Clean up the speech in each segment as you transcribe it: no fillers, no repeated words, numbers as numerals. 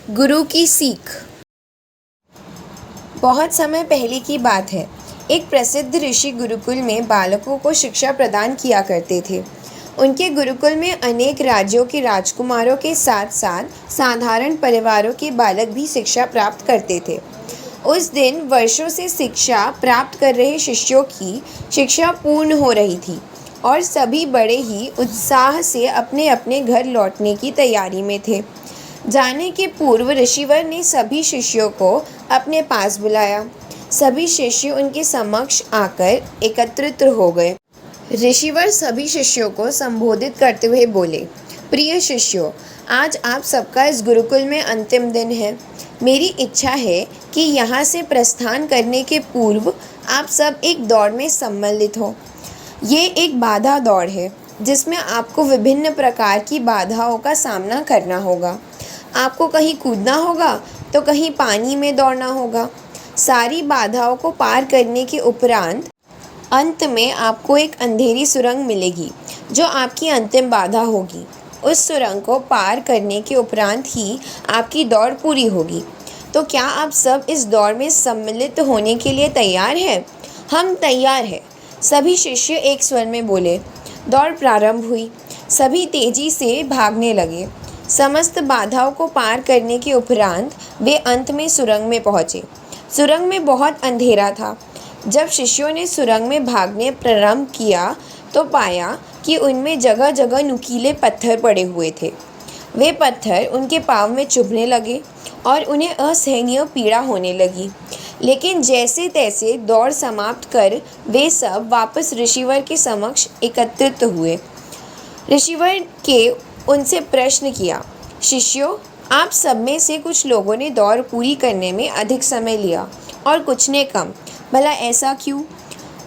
गुरु की सीख। बहुत समय पहले की बात है। एक प्रसिद्ध ऋषि गुरुकुल में बालकों को शिक्षा प्रदान किया करते थे। उनके गुरुकुल में अनेक राज्यों के राजकुमारों के साथ साथ साधारण परिवारों के बालक भी शिक्षा प्राप्त करते थे। उस दिन वर्षों से शिक्षा प्राप्त कर रहे शिष्यों की शिक्षा पूर्ण हो रही थी और सभी बड़े ही उत्साह से अपने अपने घर लौटने की तैयारी में थे। जाने के पूर्व ऋषिवर ने सभी शिष्यों को अपने पास बुलाया। सभी शिष्य उनके समक्ष आकर एकत्रित हो गए। ऋषिवर सभी शिष्यों को संबोधित करते हुए बोले, प्रिय शिष्यों, आज आप सबका इस गुरुकुल में अंतिम दिन है। मेरी इच्छा है कि यहाँ से प्रस्थान करने के पूर्व आप सब एक दौड़ में सम्मिलित हो। ये एक बाधा दौड़ है जिसमें आपको विभिन्न प्रकार की बाधाओं का सामना करना होगा। आपको कहीं कूदना होगा तो कहीं पानी में दौड़ना होगा। सारी बाधाओं को पार करने के उपरांत अंत में आपको एक अंधेरी सुरंग मिलेगी जो आपकी अंतिम बाधा होगी। उस सुरंग को पार करने के उपरांत ही आपकी दौड़ पूरी होगी। तो क्या आप सब इस दौड़ में सम्मिलित होने के लिए तैयार हैं? हम तैयार हैं, सभी शिष्य एक स्वर में बोले। दौड़ प्रारंभ हुई। सभी तेजी से भागने लगे। समस्त बाधाओं को पार करने के उपरांत वे अंत में सुरंग में पहुँचे। सुरंग में बहुत अंधेरा था। जब शिष्यों ने सुरंग में भागने प्रारंभ किया तो पाया कि उनमें जगह जगह नुकीले पत्थर पड़े हुए थे। वे पत्थर उनके पाँव में चुभने लगे और उन्हें असहनीय पीड़ा होने लगी। लेकिन जैसे तैसे दौड़ समाप्त कर वे सब वापस ऋषिवर के समक्ष एकत्रित हुए। ऋषिवर के उनसे प्रश्न किया, शिष्यों, आप सब में से कुछ लोगों ने दौड़ पूरी करने में अधिक समय लिया और कुछ ने कम। भला ऐसा क्यों?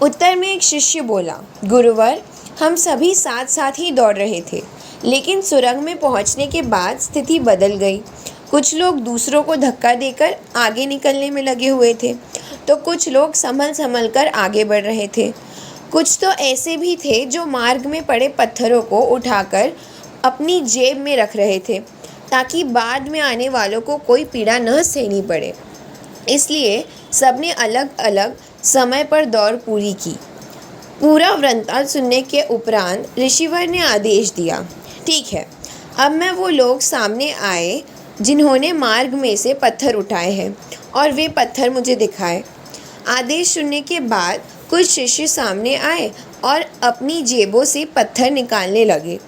उत्तर में एक शिष्य बोला, गुरुवर, हम सभी साथ साथ ही दौड़ रहे थे, लेकिन सुरंग में पहुंचने के बाद स्थिति बदल गई। कुछ लोग दूसरों को धक्का देकर आगे निकलने में लगे हुए थे तो कुछ लोग संभल कर आगे बढ़ रहे थे। कुछ तो ऐसे भी थे जो मार्ग में पड़े पत्थरों को उठाकर अपनी जेब में रख रहे थे ताकि बाद में आने वालों को कोई पीड़ा न सहनी पड़े। इसलिए सबने अलग अलग समय पर दौड़ पूरी की। पूरा वृत्तांत सुनने के उपरांत ऋषिवर ने आदेश दिया, ठीक है, अब मैं वो लोग सामने आए जिन्होंने मार्ग में से पत्थर उठाए हैं और वे पत्थर मुझे दिखाए। आदेश सुनने के बाद कुछ शिष्य सामने आए और अपनी जेबों से पत्थर निकालने लगे,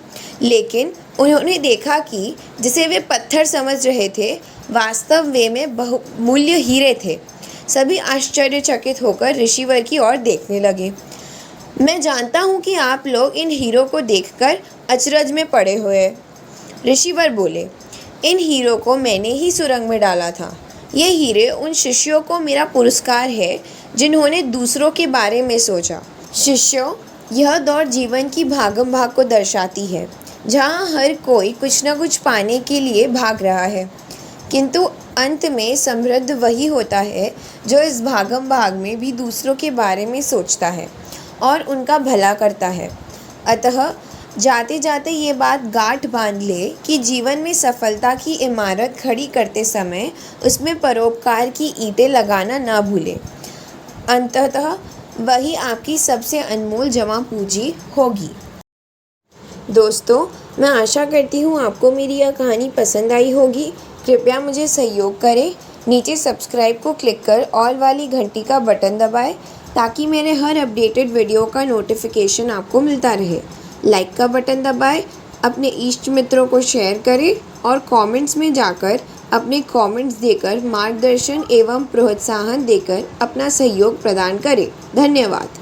लेकिन उन्होंने देखा कि जिसे वे पत्थर समझ रहे थे वास्तव में बहुमूल्य हीरे थे। सभी आश्चर्यचकित होकर ऋषिवर की ओर देखने लगे। मैं जानता हूँ कि आप लोग इन हीरों को देखकर अचरज में पड़े हुए हैं। ऋषिवर बोले, इन हीरों को मैंने ही सुरंग में डाला था। ये हीरे उन शिष्यों को मेरा पुरस्कार है जिन्होंने दूसरों के बारे में सोचा। शिष्यों, यह दौड़ जीवन की भागम भाग को दर्शाती है, जहाँ हर कोई कुछ न कुछ पाने के लिए भाग रहा है, किंतु अंत में समृद्ध वही होता है जो इस भागम भाग में भी दूसरों के बारे में सोचता है और उनका भला करता है। अतः जाते जाते ये बात गांठ बांध ले कि जीवन में सफलता की इमारत खड़ी करते समय उसमें परोपकार की ईंटें लगाना ना भूलें। अंततः वही आपकी सबसे अनमोल जमा पूंजी होगी। दोस्तों, मैं आशा करती हूँ आपको मेरी यह कहानी पसंद आई होगी। कृपया मुझे सहयोग करें। नीचे सब्सक्राइब को क्लिक कर ऑल वाली घंटी का बटन दबाएं ताकि मेरे हर अपडेटेड वीडियो का नोटिफिकेशन आपको मिलता रहे। लाइक का बटन दबाएं, अपने इष्ट मित्रों को शेयर करें और कमेंट्स में जाकर अपने कमेंट्स देकर मार्गदर्शन एवं प्रोत्साहन देकर अपना सहयोग प्रदान करें। धन्यवाद।